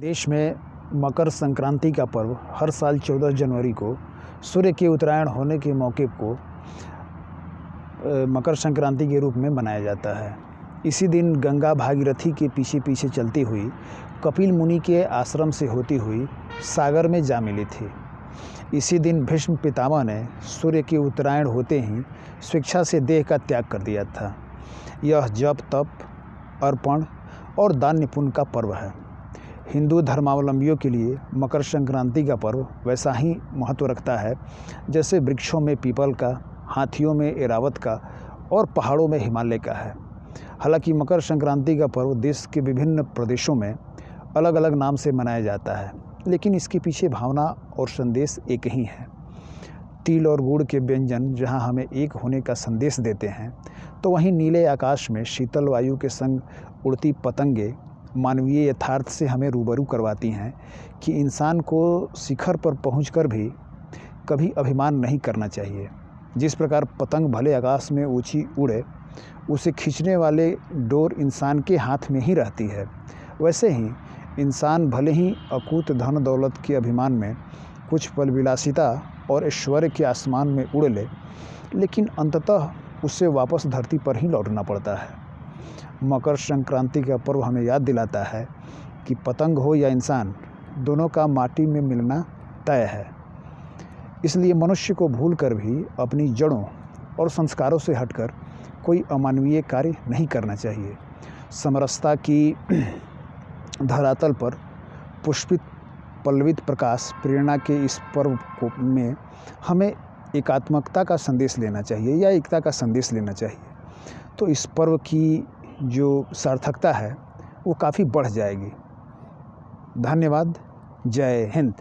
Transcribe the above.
देश में मकर संक्रांति का पर्व हर साल 14 जनवरी को सूर्य के उत्तरायण होने के मौके को मकर संक्रांति के रूप में मनाया जाता है। इसी दिन गंगा भागीरथी के पीछे पीछे चलती हुई कपिल मुनि के आश्रम से होती हुई सागर में जा मिली थी। इसी दिन भीष्म पितामह ने सूर्य के उत्तरायण होते ही स्वेच्छा से देह का त्याग कर दिया था। यह जप तप, अर्पण और दान पुण्य का पर्व है। हिंदू धर्मावलंबियों के लिए मकर संक्रांति का पर्व वैसा ही महत्व रखता है जैसे वृक्षों में पीपल का, हाथियों में एरावत का और पहाड़ों में हिमालय का है। हालांकि मकर संक्रांति का पर्व देश के विभिन्न प्रदेशों में अलग अलग नाम से मनाया जाता है, लेकिन इसके पीछे भावना और संदेश एक ही है। तिल और गुड़ के व्यंजन जहां हमें एक होने का संदेश देते हैं, तो वहीं नीले आकाश में शीतल वायु के संग उड़ती पतंगे मानवीय यथार्थ से हमें रूबरू करवाती हैं कि इंसान को शिखर पर पहुंचकर भी कभी अभिमान नहीं करना चाहिए। जिस प्रकार पतंग भले आकाश में ऊंची उड़े, उसे खींचने वाले डोर इंसान के हाथ में ही रहती है, वैसे ही इंसान भले ही अकूत धन दौलत के अभिमान में कुछ पल विलासिता और ऐश्वर्य के आसमान में उड़ ले, लेकिन अंततः उसे वापस धरती पर ही लौटना पड़ता है। मकर संक्रांति का पर्व हमें याद दिलाता है कि पतंग हो या इंसान, दोनों का माटी में मिलना तय है। इसलिए मनुष्य को भूलकर भी अपनी जड़ों और संस्कारों से हटकर कोई अमानवीय कार्य नहीं करना चाहिए। समरसता की धरातल पर पुष्पित पल्लवित प्रकाश प्रेरणा के इस पर्व में हमें एकात्मकता का संदेश लेना चाहिए या एकता का संदेश लेना चाहिए। तो इस पर्व की जो सार्थकता है वो काफ़ी बढ़ जाएगी। धन्यवाद। जय हिंद।